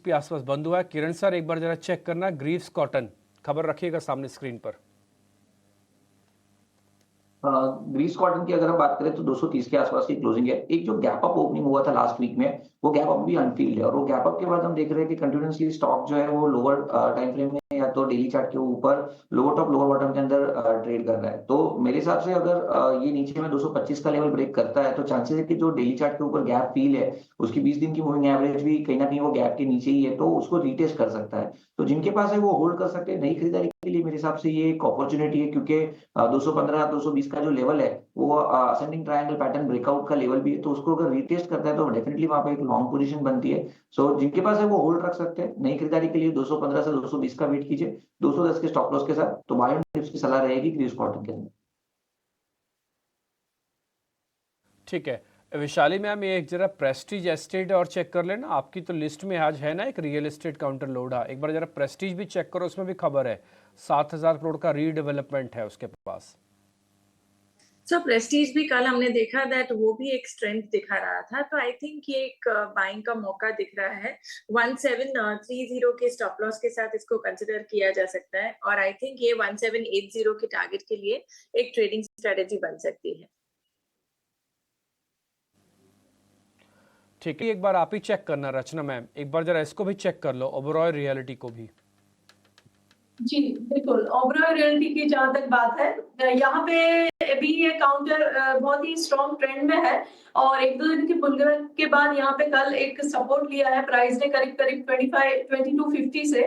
के आसपास बंद हुआ है। किरण सर एक बार जरा चेक करना, ग्रीव्स कॉटन खबर रखिएगा सामने स्क्रीन पर। ग्रीस कॉटन की अगर हम बात करें तो 230 के आसपास की क्लोजिंग है। एक जो गैप अप ओपनिंग हुआ था लास्ट वीक में, वो गैप अप भी अनफील्ड है, और वो गैप अप के बाद हम देख रहे हैं कि कंटिन्यूसली स्टॉक जो है वो लोअर टाइम फ्रेम में या तो डेली चार्ट के ऊपर लोअर टॉप लोअर बॉटम के अंदर ट्रेड कर रहा है। तो मेरे हिसाब से अगर ये नीचे में 225 का लेवल ब्रेक करता है तो चांसेस है कि जो डेली चार्ट के ऊपर गैप फील है, उसकी 20 दिन की मूविंग एवरेज भी कहीं ना कहीं वो गैप के नीचे ही है, तो उसको रिटेस्ट कर सकता है। तो जिनके पास है वो होल्ड कर सकते हैं। नई खरीदारी के लिए मेरे हिसाब से ये एक अपॉर्चुनिटी है, क्योंकि 215 220 का जो लेवल है वो असेंडिंग ट्रायंगल पैटर्न ब्रेकआउट का लेवल भी है, तो उसको अगर रिटेस्ट करता है तो डेफिनेटली वहां पे एक लॉन्ग पोजीशन बनती है। सो जिनके पास है वो होल्ड रख सकते हैं। नई खरीदारी के लिए 215 से 220 का वेट कीजिए 210 के स्टॉप लॉस के साथ। तो बाय ऑन टिप्स की सलाह रहेगी ग्रीस कॉटन के अंदर। ठीक है विशाली मैम, ये एक जरा प्रेस्टीज एस्टेट और चेक कर लेना, आपकी तो लिस्ट में आज है ना एक रियल एस्टेट काउंटर लोडा। एक बार जरा प्रेस्टीज भी चेक करो, उसमें भी खबर है 7,000 करोड़ का रीडेवलपमेंट है उसके पास। सो प्रेस्टीज भी कल हमने देखा दैट वो भी एक स्ट्रेंथ दिखा रहा था, तो आई थिंक ये एक बाइंग का मौका दिख रहा है। 1730 के स्टॉप लॉस के साथ इसको कंसिडर किया जा सकता है, और आई थिंक ये 1780 के टारगेट के लिए एक ट्रेडिंग स्ट्रेटेजी बन सकती है। ठीक है, एक बार आप ही चेक करना रचना मैम, एक बार जरा इसको भी चेक कर लो, ओबरॉय रियलिटी को भी। जी बिल्कुल, ओबरॉय रियल्टी की जहां तक बात है, यहाँ पे भी ये काउंटर बहुत ही स्ट्रॉन्ग ट्रेंड में है, और एक दो दिन की बुलरन के बाद यहाँ पे कल एक सपोर्ट लिया है प्राइस ने करीब करीब 2250 से।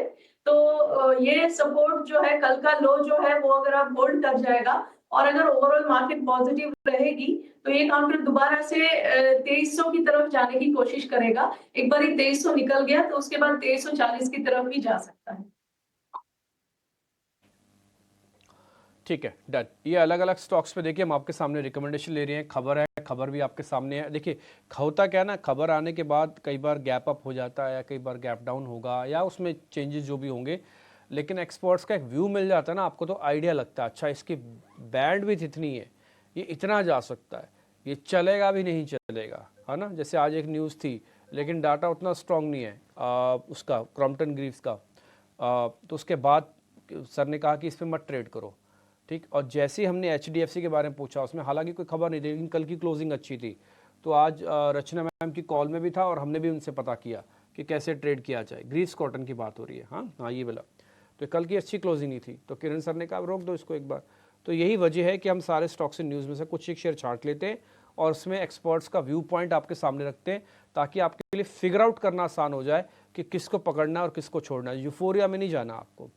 तो ये सपोर्ट जो है, कल का लो जो है वो अगर आप होल्ड कर जाएगा और अगर ओवरऑल मार्केट पॉजिटिव रहेगी तो ये काउंटर दोबारा से 2300 की तरफ जाने की कोशिश करेगा। एक बार 2300 निकल गया तो उसके बाद 2340 की तरफ भी जा सकता है। ठीक है डन। ये अलग अलग स्टॉक्स पे देखिए हम आपके सामने रिकमेंडेशन ले रहे हैं, खबर है, खबर भी आपके सामने है। देखिए होता क्या है ना, खबर आने के बाद कई बार गैप अप हो जाता है या कई बार गैप डाउन होगा या उसमें चेंजेस जो भी होंगे, लेकिन एक्सपर्ट्स का एक व्यू मिल जाता है ना आपको, तो आइडिया लगता है अच्छा इसकी बैंड विड्थ इतनी है, ये इतना जा सकता है, ये चलेगा भी नहीं चलेगा, है ना। जैसे आज एक न्यूज़ थी लेकिन डाटा उतना स्ट्रॉन्ग नहीं है उसका क्रॉम्पटन ग्रीव्स का, तो उसके बाद सर ने कहा कि इस पर मत ट्रेड करो, ठीक। और जैसे ही हमने HDFC के बारे में पूछा, उसमें हालांकि कोई खबर नहीं थी लेकिन कल की क्लोजिंग अच्छी थी, तो आज रचना मैम की कॉल में भी था और हमने भी उनसे पता किया कि कैसे ट्रेड किया जाए। ग्रीव्स कॉटन की बात हो रही है, हाँ ये वाला, तो कल की अच्छी क्लोजिंग नहीं थी, तो किरण सर ने कहा रोक दो इसको एक बार। तो यही वजह है कि हम सारे स्टॉक्स इन न्यूज़ में से कुछ एक शेयर छांट लेते हैं और उसमें एक्सपर्ट्स का व्यू पॉइंट आपके सामने रखते हैं, ताकि आपके लिए फिगर आउट करना आसान हो जाए कि किसको पकड़ना है और किसको छोड़ना है। यूफोरिया में नहीं जाना आपको।